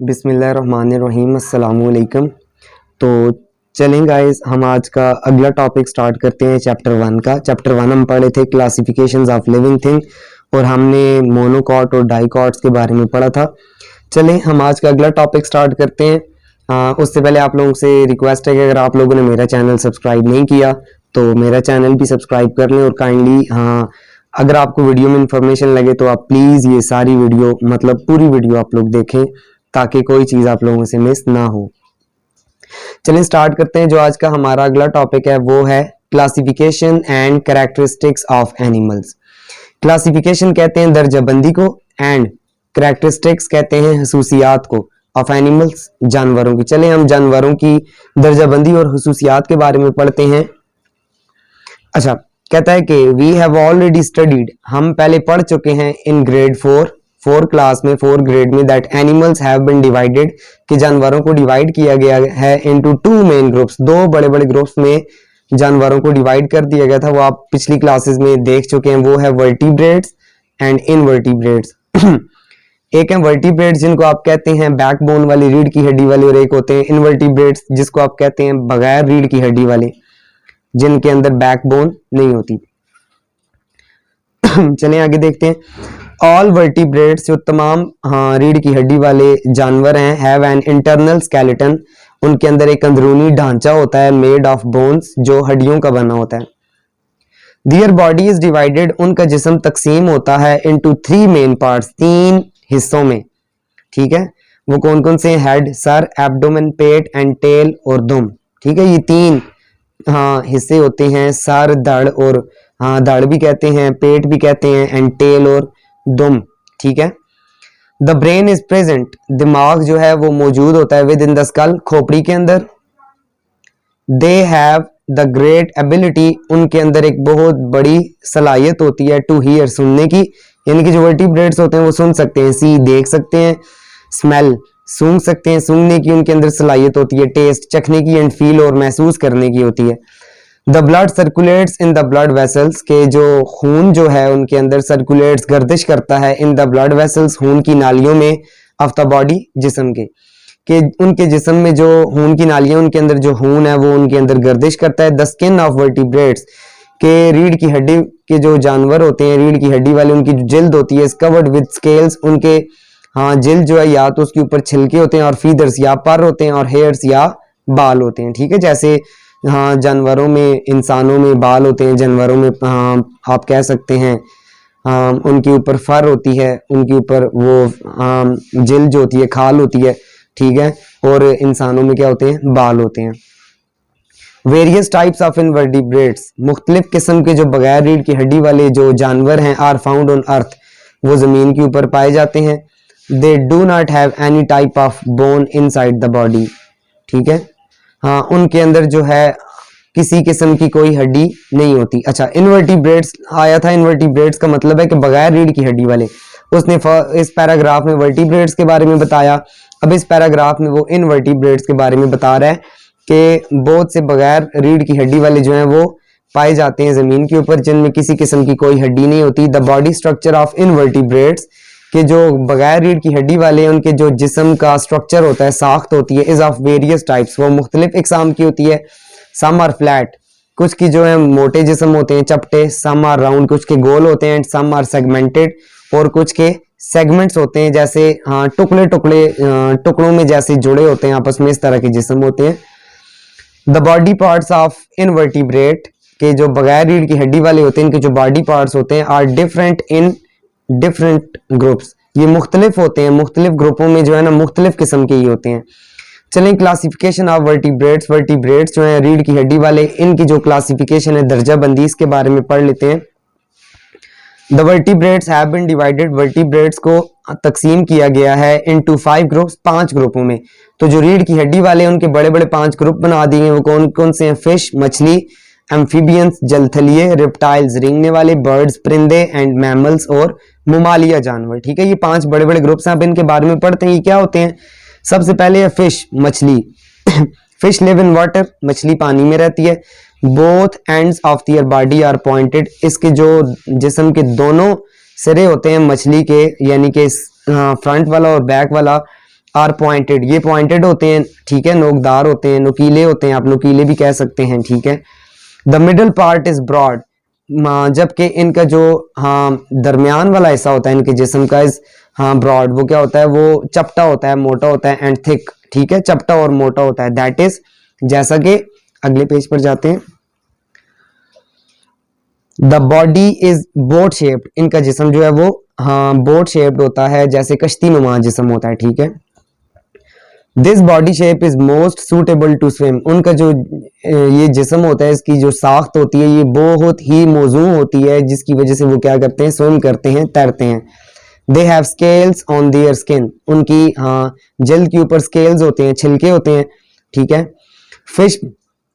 बिस्मिल्लाहिर्रहमानिर्रहीम अस्सलाम वालेकुम। तो चलें गाइस, हम आज का अगला टॉपिक स्टार्ट करते हैं चैप्टर 1 का। चैप्टर 1 हम पढ़े थे क्लासिफिकेशंस ऑफ लिविंग थिंग और हमने मोनोकॉट और डाइकॉट्स के बारे में पढ़ा था। चलें हम आज का अगला टॉपिक स्टार्ट करते हैं। उससे पहले आप लोगों से रिक्वेस्ट है कि अगर आप लोगों ने मेरा चैनल सब्सक्राइब नहीं किया तो मेरा चैनल भी सब्सक्राइब कर लें और काइंडली अगर आपको वीडियो में इंफॉर्मेशन लगे तो आप प्लीज़ ये सारी वीडियो मतलब पूरी वीडियो आप लोग देखें ताकि कोई चीज़ आप लोगों से मिस ना हो। चलिए स्टार्ट करते हैं। जो आज का हमारा अगला टॉपिक है वो है classification and characteristics of animals. Classification कहते हैं दर्जाबंदी को एंड कैरेक्टरिस्टिक्स कहते हैं खसूसियात को ऑफ एनिमल्स, जानवरों की। चले हम जानवरों की दर्जाबंदी और खसूसियात के बारे में पढ़ते हैं। अच्छा, कहता है कि वी हैव ऑलरेडी स्टडीड, हम पहले पढ़ चुके हैं इन ग्रेड 4 क्लास में 4 ग्रेड में that animals have been divided, कि जानवरों को डिवाइड किया गया है इनटू 2 मेन ग्रुप्स, 2 बड़े बड़े ग्रुप्स में जानवरों को डिवाइड कर दिया गया था। वो आप पिछली क्लासेस में देख चुके हैं। वो है वर्टिब्रेट्स एंड इनवर्टिब्रेट्स। एक है वर्टिब्रेट्स जिनको आप कहते हैं बैकबोन वाली, रीढ़ की हड्डी वाले, और एक होते हैं इनवर्टिब्रेट्स जिसको आप कहते हैं बगैर रीढ़ की हड्डी वाले, जिनके अंदर बैकबोन नहीं होती। चलिए आगे देखते हैं। ऑल वर्टिब्रेट्स, जो तमाम रीढ़ की हड्डी वाले जानवर हैं, हैव एन इंटरनल स्केलेटन, उनके अंदर एक अंदरूनी ढांचा होता है मेड ऑफ बोन्स, जो हड्डियों का बना होता है। दियर बॉडी इज डिवाइडेड, उनका जिस्म तकसीम होता है इनटू 3 मेन पार्ट्स, 3 हिस्सों में। ठीक है, वो कौन कौन से? हेड, सर, एब्डोमेन, पेट एंड टेल और दुम। ठीक है, ये 3 हिस्से होते हैं, सर, धड़ और धड़ भी कहते हैं, पेट भी कहते हैं, एंड टेल और दुम। ठीक है। द ब्रेन इज प्रेजेंट, दिमाग जो है वो मौजूद होता है विद इन द स्कल, खोपड़ी के अंदर। They have the great ability, उनके अंदर एक बहुत बड़ी सलाहियत होती है टू हियर, सुनने की, यानी कि जो वर्टिब्रेट्स होते हैं वो सुन सकते हैं। सी, देख सकते हैं। स्मेल, सूंघ सकते हैं, सूंघने की उनके अंदर सलाहियत होती है। टेस्ट, चखने की, एंड फील, और महसूस करने की होती है। The blood circulates in the blood vessels, के जो खून जो है उनके अंदर सर्कुलेट्स, गर्दिश करता है, इन द ब्लड वेसल्स, खून की नालियों में, ऑफ द बॉडी, जिस्म के उनके जिस्म में जो खून की नालियां, उनके अंदर जो खून है वो उनके अंदर गर्दिश करता है। द स्किन ऑफ वर्टिब्रेट्स, के रीढ़ की हड्डी के जो जानवर होते हैं, रीढ़ की हड्डी वाले, उनकी जो जिल्द होती है, इज कवर्ड विद स्केल्स, उनके जिल्द जो है या तो उसके ऊपर छिलके होते हैं, और फीदर्स या पर होते हैं, और हेयर्स या बाल होते हैं। ठीक है, जैसे जानवरों में, इंसानों में बाल होते हैं, जानवरों में आप कह सकते हैं उनके ऊपर फर होती है, उनके ऊपर वो जिल्द जो होती है, खाल होती है। ठीक है, और इंसानों में क्या होते हैं? बाल होते हैं। वेरियस टाइप्स ऑफ इनवर्टिब्रेट्स, मुख्तलिफ किस्म के जो बगैर रीढ़ की हड्डी वाले जो जानवर हैं, आर फाउंड ऑन अर्थ, वो जमीन के ऊपर पाए जाते हैं। They do not have any type of bone inside the body. ठीक है, उनके अंदर जो है किसी किस्म की कोई हड्डी नहीं होती। अच्छा, इनवर्टिब्रेट्स आया था, इनवर्टिब्रेट्स का मतलब है कि बगैर रीढ़ की हड्डी वाले। उसने इस पैराग्राफ में वर्टिब्रेट्स के बारे में बताया, अब इस पैराग्राफ में वो इनवर्टिब्रेट्स के बारे में बता रहा है कि बहुत से बगैर रीढ़ की हड्डी वाले जो हैं वो पाए जाते हैं जमीन के ऊपर, जिनमें किसी किस्म की कोई हड्डी नहीं होती। The body structure of invertebrates, के जो बगैर रीढ़ की हड्डी वाले हैं उनके जो जिस्म का स्ट्रक्चर होता है, साख्त होती है, इज ऑफ वेरियस टाइप्स, वो मुख्तलिफ इकसाम की होती है। सम आर फ्लैट, कुछ की जो है मोटे जिस्म होते हैं, चपटे। सम आर राउंड, कुछ के गोल होते हैं। सम आर सेगमेंटेड, और कुछ के सेगमेंट्स होते हैं, जैसे टुकड़ों में जैसे जुड़े होते हैं आपस में, इस तरह के जिस्म होते हैं। The body parts of invertebrate, के जो बगैर रीढ़ की हड्डी वाले होते हैं, इनके जो बॉडी पार्ट्स होते हैं, are different in different groups, ये मुख्तलिफ होते हैं, मुख्तलिफ ग्रुपों में जो है ना मुख्तलिफ किस्म के ही होते हैं। चलें क्लासिफिकेशन ऑफ वर्टिब्रेट्स, वर्टिब्रेट्स जो है रीढ़ की हड्डी वाले, इनकी जो क्लासिफिकेशन है, दर्जा बंदी, इसके बारे में पढ़ लेते हैं। The vertebrates have been divided, vertebrates को तकसीम किया गया है इनटू 5 ग्रुप्स, 5 ग्रुपों में। तो जो रीढ़ की हड्डी वाले हैं उनके बड़े बड़े 5 ग्रुप बना दिए हैं। वो कौन कौन से हैं? फिश, मछली, एम्फीबियंस, जलथलीय, रिप्टाइल्स, रेंगने वाले, बर्ड्स, परिंदे, एंड मैमल्स, और मुमालिया जानवर। ठीक है, ये 5 बड़े बड़े ग्रुप्स हैं। अब इनके बारे में पढ़ते हैं, ये क्या होते हैं। सबसे पहले है फिश, मछली। फिश लिव इन वाटर, मछली पानी में रहती है। Both ends of their body are pointed, इसके जो जिस्म के दोनों सिरे होते हैं मछली के, यानी कि फ्रंट वाला और बैक वाला, आर पॉइंटेड, ये पॉइंटेड होते हैं, ठीक है, नोकदार होते हैं, नुकीले होते हैं, आप नुकीले भी कह सकते हैं, ठीक है। The middle part is broad, जबकि इनका जो दरमियान वाला हिस्सा होता है इनके जिस्म का इज ब्रॉड, वो क्या होता है, वो चपटा होता है, मोटा होता है, एंड थिक, ठीक है, चपटा और मोटा होता है। दैट इज, जैसा कि अगले पेज पर जाते हैं, the body is boat shaped, इनका जिस्म जो है वो बोट शेप्ड होता है, जैसे कश्ती नुमा जिस्म होता है, ठीक है। This body shape is most suitable to swim, उनका जो ये जिस्म होता है, इसकी जो साख्त होती है ये बहुत ही मौजू होती है, जिसकी वजह से वो क्या करते हैं, स्विम करते हैं, तैरते हैं। They have scales on their skin, उनकी जल्द के ऊपर स्केल्स होते हैं, छिलके होते हैं, ठीक है। फिश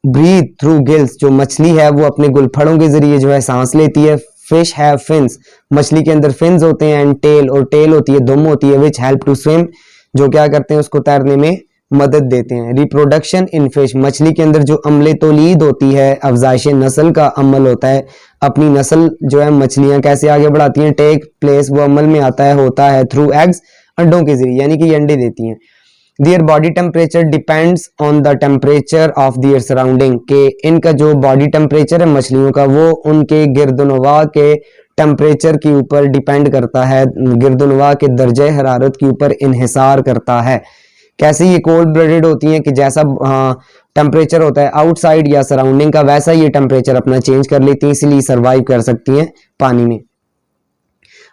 ब्रीथ थ्रू गिल्स, जो मछली है वो अपने गुलफड़ों के जरिए जो है सांस लेती है। फिश हैव फिन्स, मछली के अंदर फिन्स होते हैं, एंड टेल, और टेल होती है, दुम होती है, विच हेल्प टू स्विम, जो क्या करते हैं, उसको तैरने में मदद देते हैं। रिप्रोडक्शन इन फिश, मछली के अंदर जो अमले तौलीद होती है, अफजाइश नस्ल का अमल होता है, अपनी नस्ल जो है मछलियां कैसे आगे बढ़ाती हैं, टेक प्लेस, वो अमल में आता है, होता है, थ्रू एग्स, अंडों के जरिए, यानी कि ये अंडे देती हैं। Their body temperature depends on the temperature of their surrounding, के इनका जो बॉडी टेम्परेचर है मछलियों का, वो उनके गिरदनवा के टेम्परेचर के ऊपर डिपेंड करता है, गिरदनवा के दर्जे हरारत के ऊपर इन्हिसार करता है। कैसे ये कोल्ड ब्लडेड होती हैं कि जैसा टेम्परेचर होता है आउटसाइड या सराउंडिंग का, वैसा ये टेम्परेचर अपना चेंज कर लेती हैं, इसलिए सर्वाइव कर सकती हैं पानी में।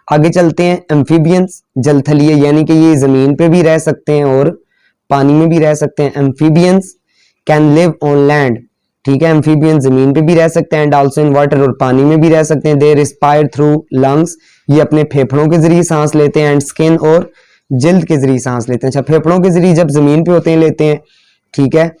आगे चलते हैं, एम्फीबियंस, जलथलीय, यानी कि ये जमीन पे भी रह सकते हैं और पानी में भी रह सकते हैं। Amphibians can live on land, ठीक है, एम्फीबियंस जमीन पे भी रह सकते हैं, एंड आल्सो इन वाटर, और पानी में भी रह सकते हैं। दे रिस्पायर थ्रू लंग्स, ये अपने फेफड़ों के जरिए सांस लेते हैं, एंड स्किन, और जल्द के जरिए सांस लेते हैं। अच्छा, फेफड़ों के जरिए जब जमीन पे होते हैं लेते हैं, ठीक है।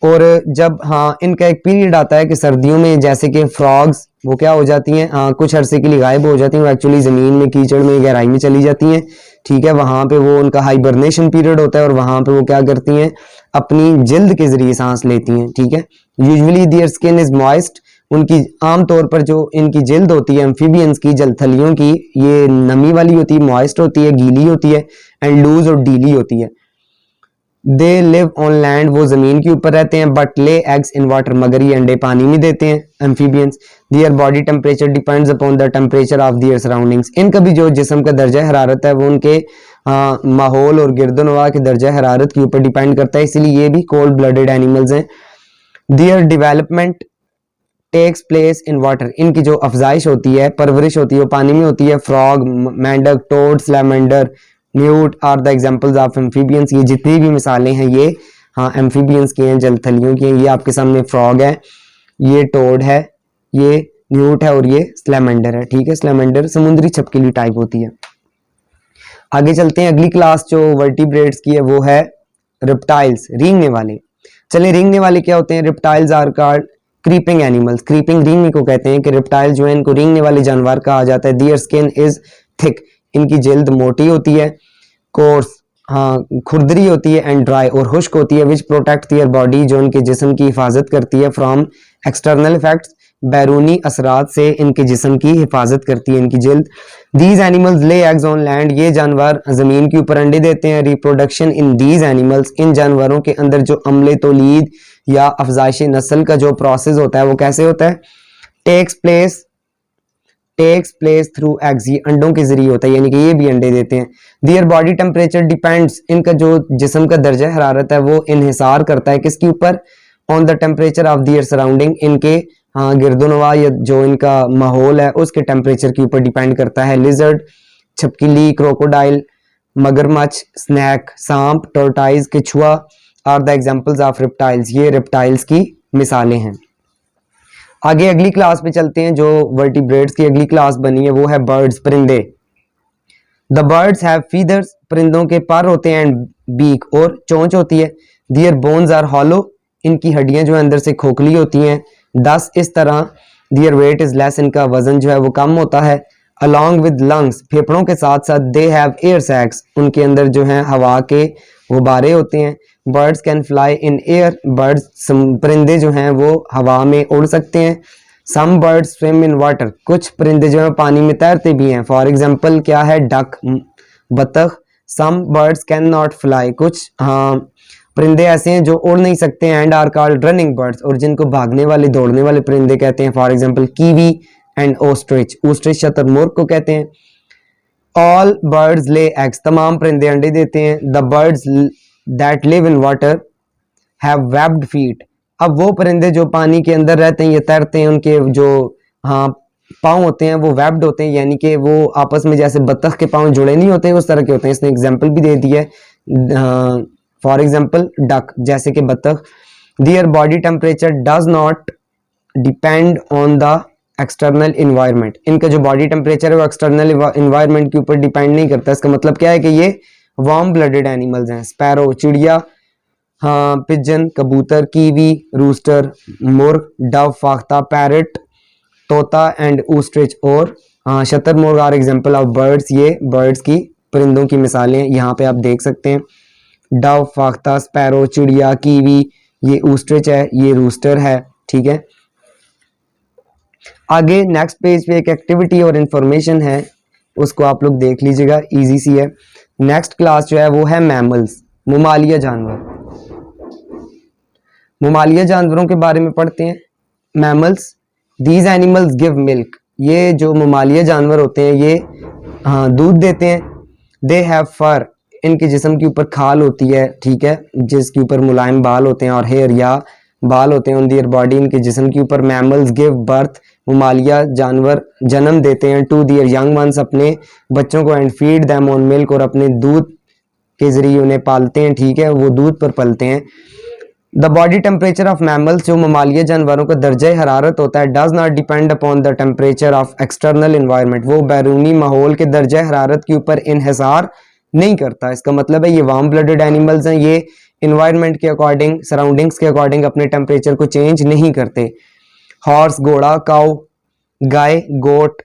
और जब इनका एक पीरियड आता है कि सर्दियों में जैसे कि फ्रॉग्स वो क्या हो जाती हैं, कुछ अरसे के लिए गायब हो जाती हैं, वो एक्चुअली जमीन में कीचड़ में गहराई में चली जाती हैं, ठीक है, वहां पे वो उनका हाइबरनेशन पीरियड होता है, और वहां पे वो क्या करती हैं, अपनी जल्द के जरिए सांस लेती हैं, ठीक है। Usually their skin is moist, उनकी आमतौर पर जो इनकी जल्द होती है एम्फीबियंस की, जलथलियों की, ये नमी वाली होती है, मॉइस्ट होती है, गीली होती है, एंड लूज और डीली होती है। दे लिव ऑन लैंड, वो जमीन के ऊपर रहते हैं, but lay eggs in water, मगर ये अंडे पानी में देते हैं amphibians. Their body temperature depends upon the temperature of their surroundings, इनका भी जो जिस्म का दर्जा हरारत है वो उनके माहौल और गिरदनवा के दर्जा हरारत के ऊपर डिपेंड करता है, इसलिए ये भी कोल्ड ब्लडेड एनिमल्स हैं। Their development takes place in water, इनकी जो अफजाइश होती है, परवरिश होती है, वो पानी में होती है। फ्रॉग, मेंढक, toad, salamander, newt are the examples of amphibians, ये जितनी भी मिसालें हैं ये एम्फीबियंस की हैं, जलथलियों की हैं। ये आपके सामने फ्रॉग है, ये टोड है, ये न्यूट है, और ये स्लैमेंडर है, ठीक है। स्लैमेंडर समुद्री छिपकली टाइप होती है। आगे चलते हैं, अगली क्लास जो वर्टिब्रेट्स की है वो है रिप्टाइल्स, रेंगने वाले। चलिए, रेंगने वाले क्या होते हैं? Reptiles are called creeping animals, creeping रेंगने को कहते हैं कि रिप्टाइल जो है इनको रेंगने वाले जानवर कहा जाता है। दियर स्किन इज थिक, इनकी जल्द मोटी होती है, कोर्स खुरदरी होती है, एंड ड्राई और खुश्क होती है, विच प्रोटेक्ट दियर बॉडी, जो इनके जिस्म की हिफाजत करती है, फ्रॉम एक्सटर्नल इफेक्ट्स, बैरूनी असरात से इनके जिस्म की हिफाजत करती है इनकी जल्द। These animals lay eggs on land, ये जानवर जमीन के ऊपर अंडे देते हैं। रिप्रोडक्शन इन दीज एनिमल्स, इन जानवरों के अंदर जो अमले तौलीद या अफजाइश नस्ल का जो प्रोसेस होता है वो कैसे होता है? टेक्स प्लेस थ्रू एग्स, ये अंडों के जरिए होता है, यानी कि ये भी अंडे देते हैं। दियर बॉडी टेम्परेचर डिपेंड्स, इनका जो जिस्म का दर्जा हरारत है वो इन्हिसार करता है किसके ऊपर? On the temperature of their surrounding, इनके गिरदोनवा या जो इनका माहौल है उसके टेम्परेचर के ऊपर डिपेंड करता है। लिजर्ड, छिपकली, क्रोकोडाइल, मगरमच्छ, स्नैक, सांप, टोर्टाइज, केचुआ are the examples of reptiles, ये रिप्टाइल्स की मिसालें हैं। आगे अगली क्लास पे चलते हैं, जो वर्टिब्रेट्स की अगली क्लास बनी है वो है बर्ड्स, परिंदे। द बर्ड्स हैव फीदर्स, परिंदों के पर होते हैं, एंड बीक और चोंच होती है। दियर बोन्स आर हॉलो, इनकी हड्डियां जो है अंदर से खोखली होती हैं। दस इस तरह दियर वेट इज लेस, इनका वजन जो है वो कम होता है। अलॉन्ग विद लंग्स, फेफड़ों के साथ साथ दे हैव एयर सैक्स, उनके अंदर जो है हवा के गुब्बारे होते हैं। Birds can fly in air, birds परिंदे जो हैं वो हवा में उड़ सकते हैं। Some birds swim in water, कुछ परिंदे जो है पानी में तैरते भी हैं। फॉर एग्जाम्पल क्या है? डक, बतख, some birds can not fly, कुछ हाँ परिंदे ऐसे हैं जो उड़ नहीं सकते हैं, and are called running birds, और जिनको भागने वाले दौड़ने वाले परिंदे कहते हैं। For example kiwi and ostrich, ostrich शतुरमुर्ग को कहते हैं। ऑल बर्ड्स ले एग्स, तमाम परिंदे अंडे देते हैं। The birds that live in water have webbed feet, अब वो परिंदे जो पानी के अंदर रहते हैं, ये तैरते हैं, उनके जो हाँ पाँव होते हैं वो वेब्ड होते हैं, यानी कि वो आपस में जैसे बत्तख के पाँव जुड़े नहीं होते हैं उस तरह के होते हैं। इसने एग्जाम्पल भी दे दिया है, फॉर एग्जाम्पल डक, जैसे कि बत्तख। Their body temperature does not depend on the external environment, इनका जो बॉडी टेम्परेचर है वो एक्सटर्नल इन्वायरमेंट के ऊपर डिपेंड नहीं करता। इसका मतलब क्या है कि ये वार्म ब्लडेड एनिमल्स हैं। स्पैरो चिड़िया, हाँ पिजन कबूतर, कीवी रूस्टर मुर्ग, डव फाख्ता, पैरट तोता एंड ओस्ट्रिच और शतुरमुर्ग आर एग्जाम्पल ऑफ बर्ड्स, ये बर्ड्स की परिंदों की मिसालें यहाँ पे आप देख सकते हैं। डव फाख्ता, स्पैरो चिड़िया, कीवी, ये ओस्ट्रिच है, ये रूस्टर है, ठीक है। आगे नेक्स्ट पेज पे एक एक्टिविटी और इंफॉर्मेशन है, उसको आप लोग देख लीजिएगा, इजी सी है। नेक्स्ट क्लास जो है वो है मैमल्स, ममालिया जानवर। ममालिया जानवरों के बारे में पढ़ते हैं। Mammals, these animals give milk, ये जो ममालिया जानवर होते हैं ये हाँ दूध देते हैं। दे हैव फर, इनके जिस्म के ऊपर खाल होती है, ठीक है, जिसके ऊपर मुलायम बाल होते हैं, और हेयर या बाल होते हैं ऑन देयर बॉडी, इनके जिस्म के ऊपर। मैमल्स गिव बर्थ, ममालिया जानवर जन्म देते हैं। टू देयर यंग वंस, अपने बच्चों को। And feed them on milk, और अपने दूध के जरिए उन्हें पालते हैं, ठीक है, वो दूध पर पलते हैं। The body temperature of mammals, जो ममालिया जानवरों का दर्जा हरारत होता है, does not depend upon the temperature of external environment, वो बैरूनी माहौल के दर्जा हरारत के ऊपर इन्हिसार नहीं करता। इसका मतलब है ये वार्म ब्लडेड एनिमल्स हैं, ये इन्वायरमेंट के अकॉर्डिंग, सराउंडिंग्स के अकॉर्डिंग अपने टेम्परेचर को चेंज नहीं करते। हॉर्स घोड़ा, काउ गाय, गोट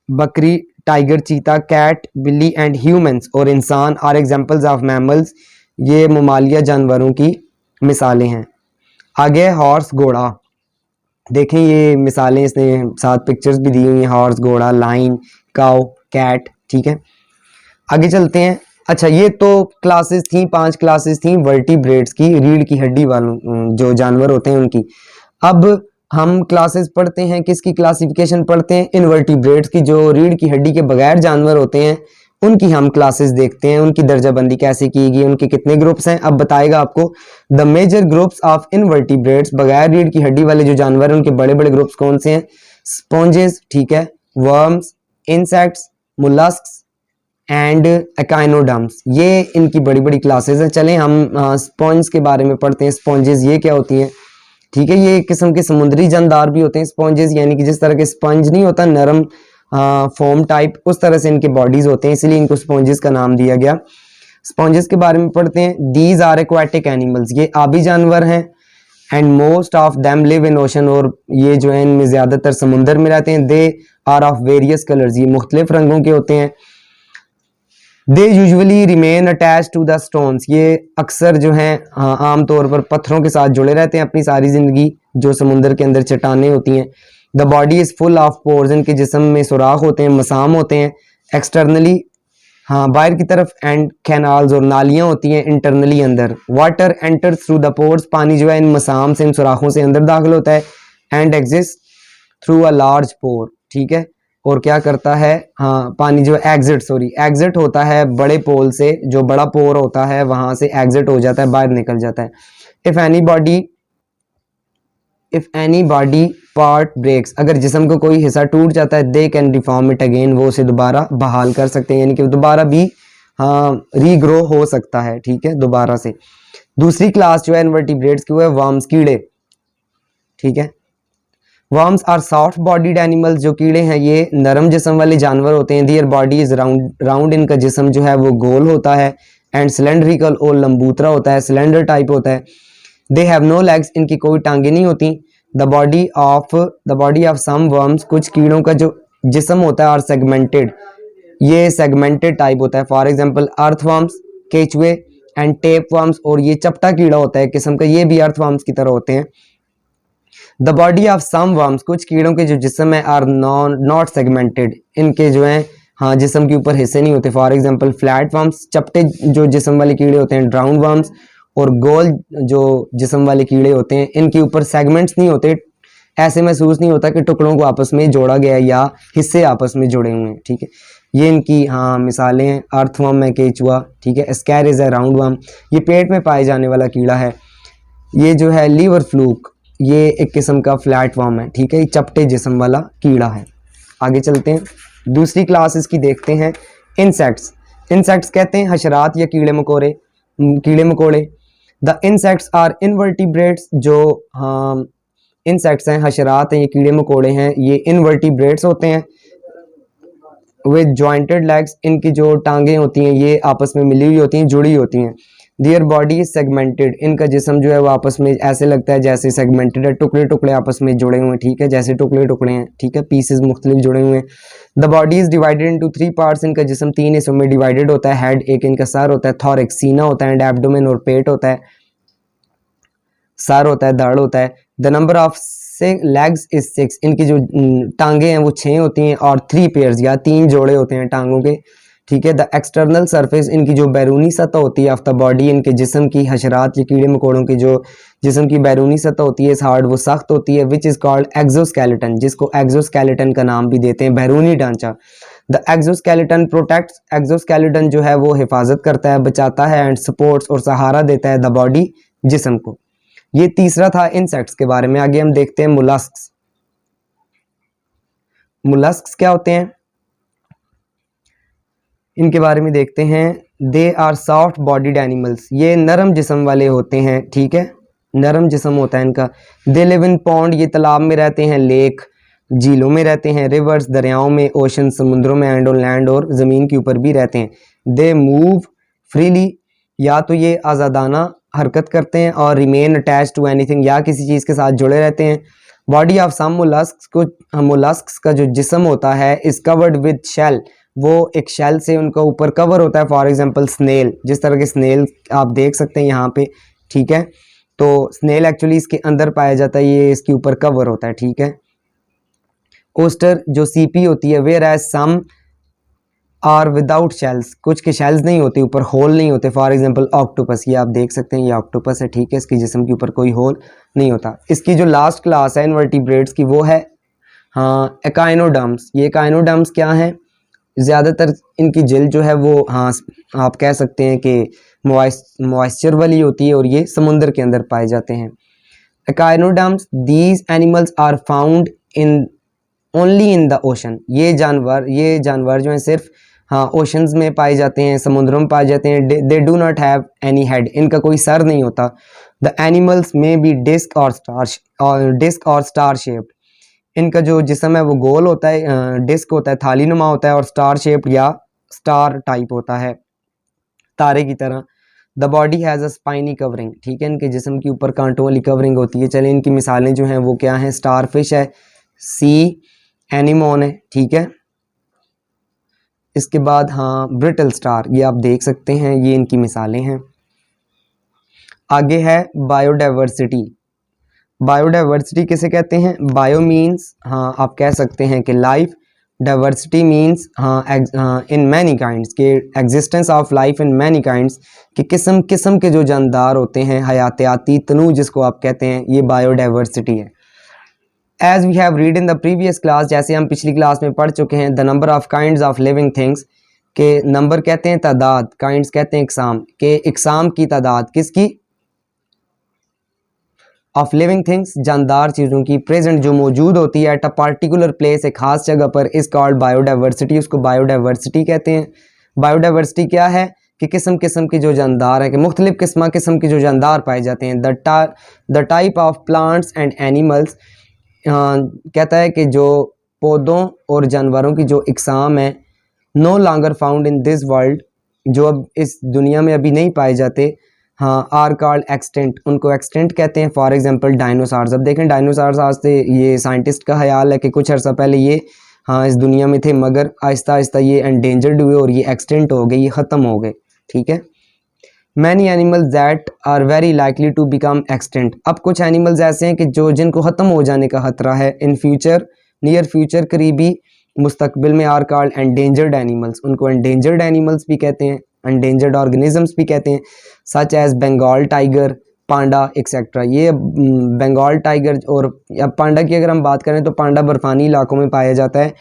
बकरी, टाइगर चीता, कैट बिल्ली एंड ह्यूमंस और इंसान आर एग्जांपल्स ऑफ मैमल्स, ये ममालिया जानवरों की मिसालें हैं। आगे हॉर्स घोड़ा, देखें ये मिसालें, इसने 7 पिक्चर्स भी दी हुई हैं, हॉर्स घोड़ा, लाइन, काउ, कैट, ठीक है। आगे चलते हैं। अच्छा ये तो क्लासेस थी, 5 क्लासेस थी वर्टिब्रेट्स की, रीढ़ की हड्डी वालों जो जानवर होते हैं उनकी। अब हम क्लासेस पढ़ते हैं, किसकी क्लासिफिकेशन पढ़ते हैं, इनवर्टिब्रेट्स की, जो रीढ़ की हड्डी के बगैर जानवर होते हैं उनकी हम क्लासेस देखते हैं, उनकी दर्जाबंदी कैसे की गई, उनके कितने ग्रुप्स हैं। अब बताएगा आपको the major groups of invertebrates, बगैर रीढ़ की हड्डी वाले जो जानवर हैं उनके बड़े बड़े ग्रुप्स कौन से हैं। स्पॉन्जेस, ठीक है, worms, insects, molluscs and echinoderms, ये इनकी बड़ी बड़ी क्लासेस हैं। चलें हम स्पॉन्ज के बारे में पढ़ते हैं। स्पॉन्जेस ये क्या होती हैं, ठीक है, ये एक किस्म के समुद्री जानदार भी होते हैं स्पॉन्जेस, यानी कि जिस तरह के स्पंज नहीं होता नरम फॉर्म टाइप, उस तरह से इनके बॉडीज होते हैं, इसलिए इनको स्पॉन्जेस का नाम दिया गया। स्पॉन्जेस के बारे में पढ़ते हैं। दीज आर एक्वाटिक एनिमल्स, ये आबी जानवर हैं। And most of them live in ocean, और ये जो है इनमें ज्यादातर समुंदर में रहते हैं। They are of various colours, ये मुख्तलिफ रंगों के होते हैं। They usually remain attach to the stones, ये अक्सर जो हैं आमतौर पर पत्थरों के साथ जुड़े रहते हैं अपनी सारी जिंदगी, जो समुंदर के अंदर चट्टानें होती हैं। The body is full of pores, इनके जिस्म में सुराख होते हैं, मसाम होते हैं एक्सटर्नली, हाँ बाहर की तरफ, एंड कैनाल्स और नालियां होती हैं इंटरनली अंदर। Water enters through the pores, पानी जो है इन मसाम से, इन सुराखों से अंदर दाखिल होता है। And exist through a large pore, ठीक है, और क्या करता है, हाँ पानी जो एग्जिट होता है बड़े पोल से, जो बड़ा पोर होता है वहां से एग्जिट हो जाता है, बाहर निकल जाता है। If any body part breaks, अगर जिस्म को कोई हिस्सा टूट जाता है, they can reform it again, वो उसे दोबारा बहाल कर सकते हैं, यानी कि दोबारा भी हाँ रीग्रो हो सकता है, ठीक है, दोबारा से। दूसरी क्लास जो है इनवर्टिब्रेट्स की वो है वर्म्स, कीड़े, ठीक है। Worms are soft bodied animals, जो कीड़े हैं ये नरम जिस्म वाले जानवर होते हैं। दियर बॉडी इज राउंड, इनका जिस्म जो है वो गोल होता है। एंड सिलेंड्रिकल, और लंबूतरा होता है, सिलेंडर टाइप होता है। दे हैव नो लेग्स, इनकी कोई टांगे नहीं होती। The body of some worms, कुछ कीड़ों का जो जिस्म होता है और सेगमेंटेड, ये सेगमेंटेड टाइप होता है। फॉर एग्जांपल अर्थवर्म्स, केचुए एंड टेप वर्म्स, और ये चपटा कीड़ा होता है किस्म का, ये भी अर्थवर्म्स की तरह होते हैं। The body of some worms, कुछ कीड़ों के जो जिस्म है आर नॉट सेगमेंटेड, इनके जो है हाँ जिस्म के ऊपर हिस्से नहीं होते। फॉर एग्जांपल फ्लैट वर्म्स, चपटे जो जिस्म वाले कीड़े होते हैं राउंड वर्म्स, और गोल जो जिस्म वाले कीड़े होते हैं इनके ऊपर सेगमेंट्स नहीं होते, ऐसे महसूस नहीं होता कि टुकड़ों को आपस में जोड़ा गया है या हिस्से आपस में जुड़े हुए हैं। ठीक है, ये इनकी हाँ मिसालें हैं। अर्थवर्म है केचुआ, ठीक है। स्कैरिज है राउंड वर्म, ये पेट में पाए जाने वाला कीड़ा है। ये जो है लीवर फ्लूक, ये एक किस्म का फ्लैट वर्म है, ठीक है, ये चपटे जिस्म वाला कीड़ा है। आगे चलते हैं, दूसरी क्लास इसकी देखते हैं, इंसेक्ट्स। इंसेक्ट्स कहते हैं हशरात या कीड़े मकोड़े। द इंसेक्ट्स आर इनवर्टिब्रेट्स, जो हाँ इंसेक्ट्स हैं, हशरात हैं, ये कीड़े मकोड़े हैं, ये इनवर्टिब्रेट्स होते हैं विद जॉइंटेड लेग्स, इनकी जो टांगें होती हैं ये आपस में मिली हुई होती हैं, जुड़ी होती हैं। देयर बॉडी इज सेगमेंटेड, इनका जिस्म जो है वो आपस में ऐसे लगता है जैसे सेगमेंटेड है, टुकड़े टुकड़े आपस में जुड़े हुए हैं, ठीक है, जैसे टुकड़े टुकड़े हैं, ठीक है, पीसेस मुख्तलिफ जुड़े हुए हैं। The body is divided into 3 parts, इनका जिस्म 3 हिस्सों में डिवाइडेड होता है। हेड एक इनका सर होता है, थॉरिक्स सीना होता है, एंड एब्डोमेन और पेट होता है, सर होता है, धड़ होता है। The number of legs is 6, इनकी जो टांगे हैं वो 6 होती हैं, और 3 पेयर्स या 3 जोड़े होते हैं टांगों के, ठीक है। द एक्सटर्नल सरफेस, इनकी जो बैरूनी सतह होती है ऑफ द बॉडी, इनके जिस्म की, हशरात या कीड़े मकोड़ों की जो जिस्म की बैरूनी सतह होती है हार्ड, वो सख्त होती है, विच इज कॉल्ड एक्सोस्केलेटन, जिसको एक्सोस्केलेटन का नाम भी देते हैं, बैरूनी ढांचा। द एक्सोस्केलेटन प्रोटेक्ट्स, एक्सोस्केलेटन जो है वो हिफाजत करता है, बचाता है, एंड सपोर्ट्स और सहारा देता है द बॉडी, जिस्म को। ये तीसरा था इंसेक्ट्स के बारे में। आगे हम देखते हैं मुलास्क्स। मुलास्क्स क्या होते हैं, इनके बारे में देखते हैं। They are soft bodied animals, ये नरम जिस्म वाले होते हैं, ठीक है, नरम जिस्म होता है इनका। दे लिव इन पॉन्ड, ये तालाब में रहते हैं, लेक झीलों में रहते हैं, रिवर्स दरियाओं में, ओशन समुद्रों में, एंड ऑन लैंड और ज़मीन के ऊपर भी रहते हैं। दे मूव फ्रीली, या तो ये आज़ादाना हरकत करते हैं, और रिमेन अटैच टू एनीथिंग, या किसी चीज़ के साथ जुड़े रहते हैं। बॉडी ऑफ सम मोलस्क्स का जो जिस्म होता है इज कवर्ड विद शेल, वो एक शेल से उनका ऊपर कवर होता है। फॉर एग्जांपल स्नेल, जिस तरह के स्नेल आप देख सकते हैं यहाँ पे, ठीक है, तो स्नेल एक्चुअली इसके अंदर पाया जाता है, ये इसके ऊपर कवर होता है, ठीक है। ओस्टर जो सीपी होती है, whereas some are without shells, कुछ के शेल्स नहीं होते, ऊपर होल नहीं होते। फॉर एग्जांपल ऑक्टोपस, ये आप देख सकते हैं, ये ऑक्टोपस है, ठीक है, इसकी जिस्म के ऊपर कोई होल नहीं होता। इसकी जो लास्ट क्लास है इनवर्टिब्रेट्स की, वो है हाँ एकाइनोडर्म्स। ये एकाइनोडर्म्स क्या हैं, ज़्यादातर इनकी जिल्द जो है वो हाँ आप कह सकते हैं कि मॉइस्चर वाली होती है, और ये समुंदर के अंदर पाए जाते हैं। Echinoderms, these animals are found in only in the ocean, ये जानवर जो हैं सिर्फ हाँ ओशंस में पाए जाते हैं, समुद्रों में पाए जाते हैं। They do not have any head, इनका कोई सर नहीं होता। द एनिमल्स में बी डिस्क और स्टार शेप्ड, इनका जो जिस्म है वो गोल होता है, डिस्क होता है, थाली नुमा होता है, और स्टार शेप्ड या स्टार टाइप होता है, तारे की तरह। The body has a spiny covering, ठीक है, इनके जिस्म के ऊपर कांटों वाली कवरिंग होती है। चलें इनकी मिसालें जो हैं वो क्या हैं, स्टार फिश है, सी एनिमोन है, ठीक है। इसके बाद हाँ ब्रिटल स्टार, ये आप देख सकते हैं, ये इनकी मिसालें हैं। आगे है बायोडाइवर्सिटी। बायोडाइवर्सिटी किसे कहते हैं, बायो मीन्स हाँ आप कह सकते हैं कि लाइफ, डाइवर्सिटी मीन्स हाँ इन मैनी काइंड्स, के existence of life in many kinds, कि किस्म किस्म के जो जानदार होते हैं, हयातियाती तनू जिसको आप कहते हैं, ये बायोडाइवर्सिटी है। As we have read in the previous class, जैसे हम पिछली क्लास में पढ़ चुके हैं, the number of kinds of living things, के नंबर कहते हैं तादाद, काइंड्स कहते हैं इकसाम, के इकसाम की तादाद किसकी, ऑफ लिविंग थिंग्स जानदार चीज़ों की, प्रेजेंट जो मौजूद होती है एट अ पार्टिकुलर प्लेस, एक खास जगह पर, इस कॉल्ड बायोडाइवर्सिटी, उसको बायोडाइवर्सिटी कहते हैं। बायोडाइवर्सिटी क्या है कि किस्म किस्म के जो जानदार हैं, कि मुख्तलिफ किस्म के जो जानदार पाए जाते हैं। The type of plants and animals, कहता है कि जो पौधों और जानवरों की जो इकसाम है, no longer found in this world, जो अब इस दुनिया में अभी नहीं पाए जाते, हाँ आर कॉल्ड एक्सटेंट, उनको एक्सटेंट कहते हैं। फॉर एग्जांपल डायनासोर्स, अब देखें डायनासोर्स आज से ये साइंटिस्ट का ख्याल है कि कुछ अर्सा पहले ये हाँ इस दुनिया में थे, मगर आहिस्ता आहिस्ता ये एंडेंजर्ड हुए और ये एक्सटेंट हो गए, ये ख़त्म हो गए, ठीक है। Many animals that are very likely to become extinct, अब कुछ एनिमल्स ऐसे हैं कि जो जिनको ख़त्म हो जाने का ख़तरा है इन फ्यूचर, नियर फ्यूचर, करीबी मुस्तकबिल में आर कॉल्ड एंडेंजर्ड एनिमल्स, उनको एंडेंजर्ड एनिमल्स भी कहते हैं, एंडेंजर्ड ऑर्गेनिजम्स भी कहते हैं, सच एज बंगाल टाइगर, पांडा एक्सेट्रा। ये बंगाल टाइगर और अब पांडा की अगर हम बात करें तो पांडा बर्फानी इलाकों में पाया जाता है,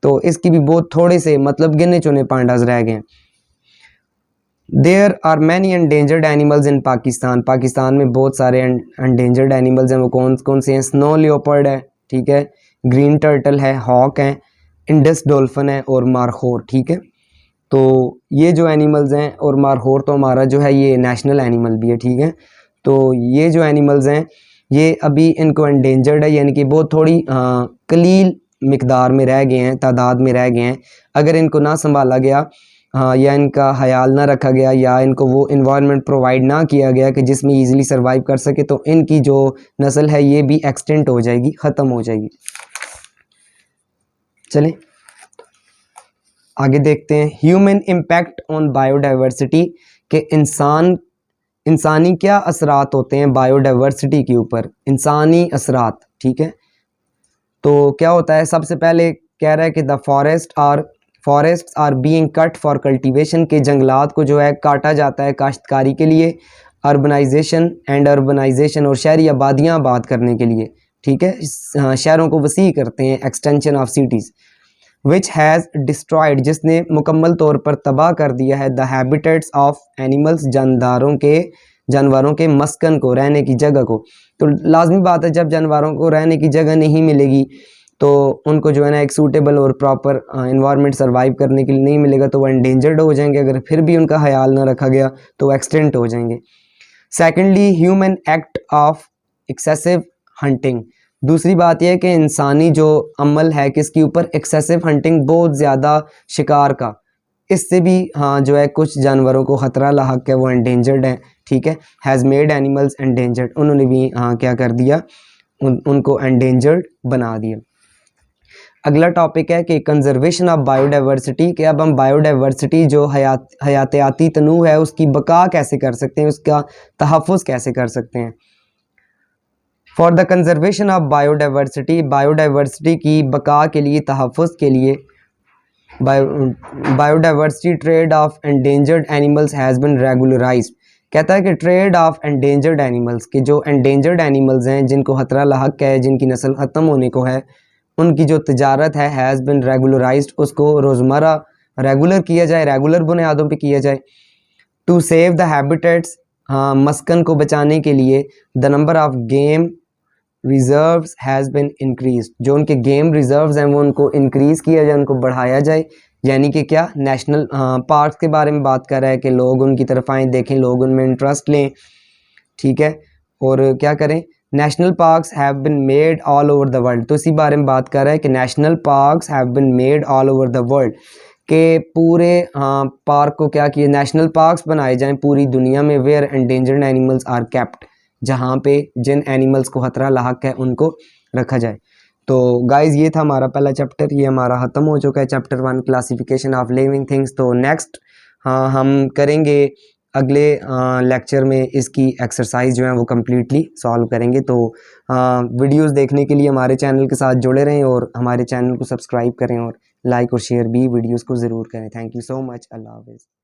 तो इसकी भी बहुत थोड़े से मतलब गिने चुने पांडाज रह गए हैं। There are many endangered animals in Pakistan, Pakistan में बहुत सारे एंडेंजर्ड एनिमल्स हैं। वो कौन कौन से हैं? स्नो लियोपर्ड है, ठीक है, ग्रीन टर्टल है, हॉक है, इंडस डॉल्फिन है और मारखोर, ठीक है। तो ये जो एनिमल्स हैं, और मारखोर तो हमारा जो है ये नेशनल एनिमल भी है, ठीक है। तो ये जो एनिमल्स हैं ये अभी इनको एंडेंजर्ड है, यानी कि बहुत थोड़ी कलील मिकदार में रह गए हैं, तादाद में रह गए हैं। अगर इनको ना संभाला गया या इनका ख्याल ना रखा गया या इनको वो इन्वायरमेंट प्रोवाइड ना किया गया कि जिसमें ईज़िली सर्वाइव कर सके, तो इनकी जो नस्ल है ये भी एक्सटेंट हो जाएगी, ख़त्म हो जाएगी। चलें आगे देखते हैं। ह्यूमन इम्पैक्ट ऑन बायोडाइवर्सिटी, के इंसानी क्या असरात होते हैं बायोडाइवर्सिटी के ऊपर, इंसानी असरात, ठीक है। तो क्या होता है, सबसे पहले कह रहा है कि the forest are being cut for cultivation, के जंगलात को जो है काटा जाता है काश्तकारी के लिए, अर्बनाइजेशन और शहरी आबादियाँ आबाद करने के लिए, ठीक है, शहरों को वसी करते हैं, extension of cities, which has destroyed, जिसने मुकम्मल तौर पर तबाह कर दिया है, द हैबिटेट्स ऑफ एनिमल्स, जानवरों के मस्कन को, रहने की जगह को। तो लाजमी बात है, जब जानवरों को रहने की जगह नहीं मिलेगी तो उनको जो है ना एक सूटेबल और प्रॉपर इन्वायरमेंट सर्वाइव करने के लिए नहीं मिलेगा, तो वो एंडेंजर्ड हो जाएंगे। अगर फिर भी उनका ख्याल ना रखा गया तो वो एक्सटेंट हो जाएंगे। Secondly, human act of excessive hunting, दूसरी बात यह है कि इंसानी जो अमल है किसके ऊपर, एक्सेसिव हंटिंग, बहुत ज़्यादा शिकार का, इससे भी जो है कुछ जानवरों को ख़तरा लाहक है, वो एंडेंजर्ड है, ठीक है। हैज़ मेड एनिमल्स एंडेंजर्ड, उन्होंने भी क्या कर दिया, उनको एंडेंजर्ड बना दिया। अगला टॉपिक है कि कंजर्वेशन ऑफ बायोडाइवर्सिटी, कि अब हम बायोडाइवर्सिटी जो हयातियाती तनू है उसकी बका कैसे कर सकते हैं, उसका तहफ़्फ़ुज़ कैसे कर सकते हैं। For the conservation of biodiversity, biodiversity की बका के लिए, तहफ़्फ़ुज़ के लिए, biodiversity trade of endangered animals has been regularised, कहता है कि ट्रेड ऑफ एंडेंजर्ड एनिमल्स, के जो एंडेंजर्ड एनिमल्स हैं जिनको ख़तरा लाहक है, जिनकी नस्ल ख़त्म होने को है, उनकी जो तिजारत है हैज़ बिन रेगुलराइज्ड, उसको रोज़मर्रा रेगुलर किया जाए, रेगुलर बुनियादों पे किया जाए। टू सेव द हैबिटेट्स, मस्कन को बचाने के लिए, the number of game reserves has been increase, जो उनके गेम रिजर्व्स हैं वो उनको इंक्रीज़ किया जाए, उनको बढ़ाया जाए। यानी कि क्या, नेशनल पार्क्स के बारे में बात कर रहा है कि लोग उनकी तरफ आएँ, देखें, लोग उनमें इंटरेस्ट लें, ठीक है, और क्या करें। National parks have been made all over the world, तो इसी बारे में बात कर रहा है कि national parks have been made all over the world, के पूरे पार्क को क्या किए, नेशनल पार्क्स बनाए जाएं पूरी दुनिया में, where endangered animals are kept, जहाँ पे जिन एनिमल्स को ख़तरा लाहक है उनको रखा जाए। तो गाइज़ ये था हमारा पहला चैप्टर, ये हमारा ख़त्म हो चुका है, chapter 1 classification of living things. तो नेक्स्ट हम करेंगे अगले लेक्चर में इसकी एक्सरसाइज जो है वो कम्प्लीटली सॉल्व करेंगे। तो वीडियोस देखने के लिए हमारे चैनल के साथ जुड़े रहें और हमारे चैनल को सब्सक्राइब करें और लाइक और शेयर भी वीडियोस को ज़रूर करें। Thank you so much. Allah हाफ़िज़।